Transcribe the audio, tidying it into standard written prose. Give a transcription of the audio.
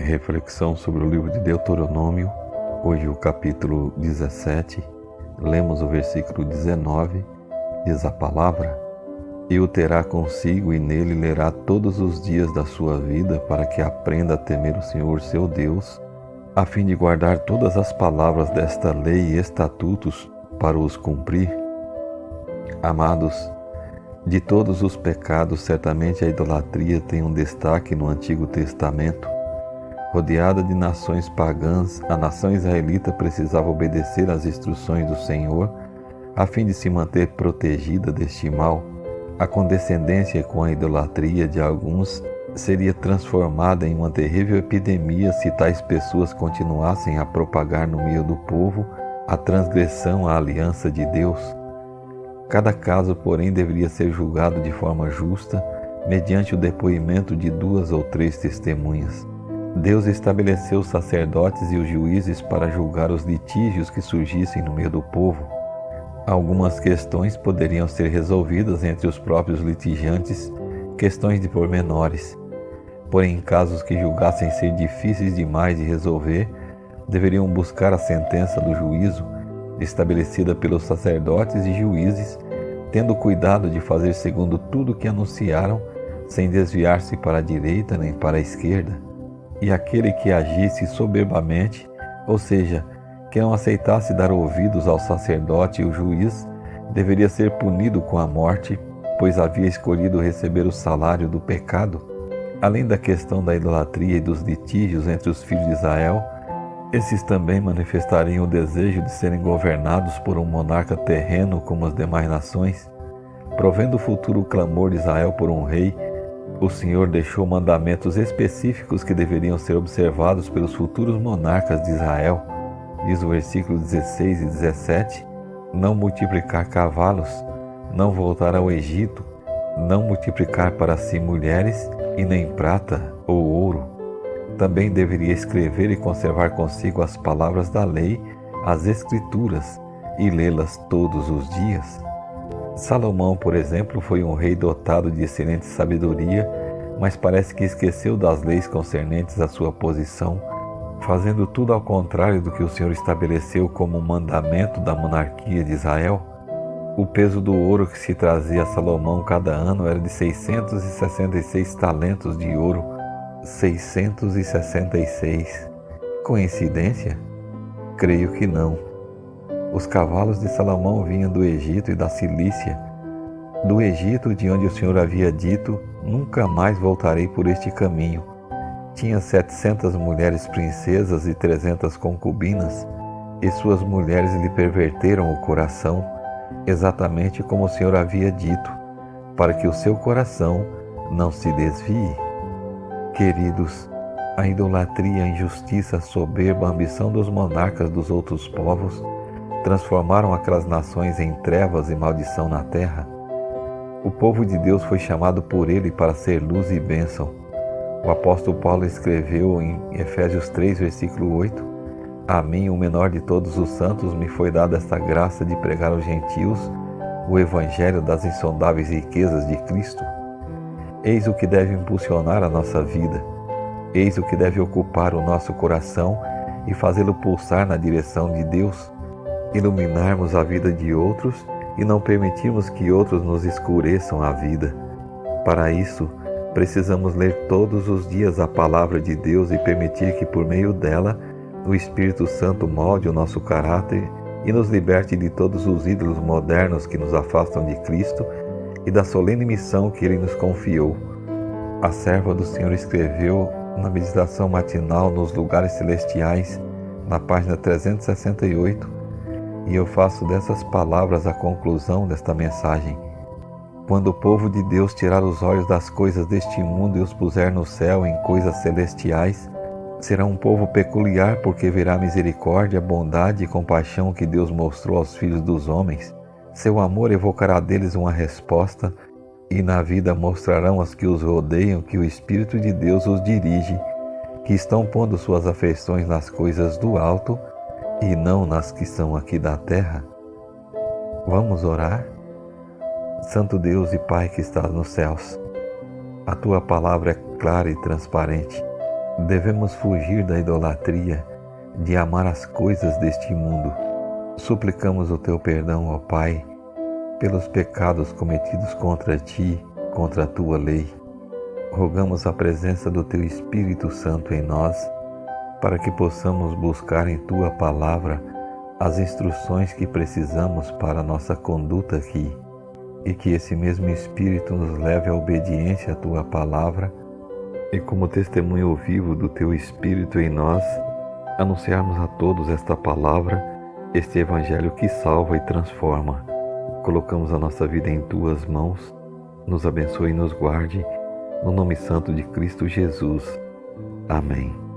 Reflexão sobre o livro de Deuteronômio, hoje o capítulo 17, lemos o versículo 19, diz a palavra: E o terá consigo e nele lerá todos os dias da sua vida, para que aprenda a temer o Senhor seu Deus, a fim de guardar todas as palavras desta lei e estatutos para os cumprir. Amados, de todos os pecados, certamente a idolatria tem um destaque no Antigo Testamento. Rodeada de nações pagãs, a nação israelita precisava obedecer às instruções do Senhor, a fim de se manter protegida deste mal. A condescendência com a idolatria de alguns seria transformada em uma terrível epidemia se tais pessoas continuassem a propagar no meio do povo a transgressão à aliança de Deus. Cada caso, porém, deveria ser julgado de forma justa, mediante o depoimento de 2 ou 3 testemunhas. Deus estabeleceu os sacerdotes e os juízes para julgar os litígios que surgissem no meio do povo. Algumas questões poderiam ser resolvidas entre os próprios litigantes, questões de pormenores. Porém, em casos que julgassem ser difíceis demais de resolver, deveriam buscar a sentença do juízo, estabelecida pelos sacerdotes e juízes, tendo cuidado de fazer segundo tudo o que anunciaram, sem desviar-se para a direita nem para a esquerda. E aquele que agisse soberbamente, ou seja, que não aceitasse dar ouvidos ao sacerdote e o juiz, deveria ser punido com a morte, pois havia escolhido receber o salário do pecado. Além da questão da idolatria e dos litígios entre os filhos de Israel, esses também manifestariam o desejo de serem governados por um monarca terreno como as demais nações. Provendo o futuro clamor de Israel por um rei, o Senhor deixou mandamentos específicos que deveriam ser observados pelos futuros monarcas de Israel. Diz o versículo 16 e 17, não multiplicar cavalos, não voltar ao Egito, não multiplicar para si mulheres e nem prata ou ouro. Também deveria escrever e conservar consigo as palavras da lei, as escrituras, e lê-las todos os dias. Salomão, por exemplo, foi um rei dotado de excelente sabedoria, mas parece que esqueceu das leis concernentes à sua posição, fazendo tudo ao contrário do que o Senhor estabeleceu como mandamento da monarquia de Israel. O peso do ouro que se trazia a Salomão cada ano era de 666 talentos de ouro. 666. Coincidência? Creio que não. Os cavalos de Salomão vinham do Egito e da Cilícia. Do Egito, de onde o Senhor havia dito, nunca mais voltarei por este caminho. Tinha 700 mulheres princesas e 300 concubinas, e suas mulheres lhe perverteram o coração, exatamente como o Senhor havia dito, para que o seu coração não se desvie. Queridos, a idolatria, a injustiça, a soberba, a ambição dos monarcas dos outros povos transformaram aquelas nações em trevas e maldição na terra. O povo de Deus foi chamado por Ele para ser luz e bênção. O apóstolo Paulo escreveu em Efésios 3, versículo 8, A mim, o menor de todos os santos, me foi dada esta graça de pregar aos gentios o evangelho das insondáveis riquezas de Cristo. Eis o que deve impulsionar a nossa vida. Eis o que deve ocupar o nosso coração e fazê-lo pulsar na direção de Deus. Iluminarmos a vida de outros e não permitirmos que outros nos escureçam a vida. Para isso, precisamos ler todos os dias a palavra de Deus e permitir que por meio dela o Espírito Santo molde o nosso caráter e nos liberte de todos os ídolos modernos que nos afastam de Cristo e da solene missão que Ele nos confiou. A serva do Senhor escreveu na meditação matinal nos lugares celestiais, na página 368, e eu faço dessas palavras a conclusão desta mensagem. Quando o povo de Deus tirar os olhos das coisas deste mundo e os puser no céu em coisas celestiais, será um povo peculiar, porque verá a misericórdia, bondade e compaixão que Deus mostrou aos filhos dos homens. Seu amor evocará deles uma resposta, e na vida mostrarão aos que os rodeiam que o Espírito de Deus os dirige, que estão pondo suas afeições nas coisas do alto e não nas que são aqui da terra. Vamos orar? Santo Deus e Pai que estás nos céus, a Tua palavra é clara e transparente. Devemos fugir da idolatria, de amar as coisas deste mundo. Suplicamos o teu perdão, ó Pai, pelos pecados cometidos contra ti, contra a tua lei. Rogamos a presença do teu Espírito Santo em nós, para que possamos buscar em tua palavra as instruções que precisamos para a nossa conduta aqui, e que esse mesmo Espírito nos leve à obediência à tua palavra, e como testemunho vivo do teu Espírito em nós, anunciarmos a todos esta palavra, este Evangelho que salva e transforma. Colocamos a nossa vida em tuas mãos, nos abençoe e nos guarde, no nome santo de Cristo Jesus. Amém.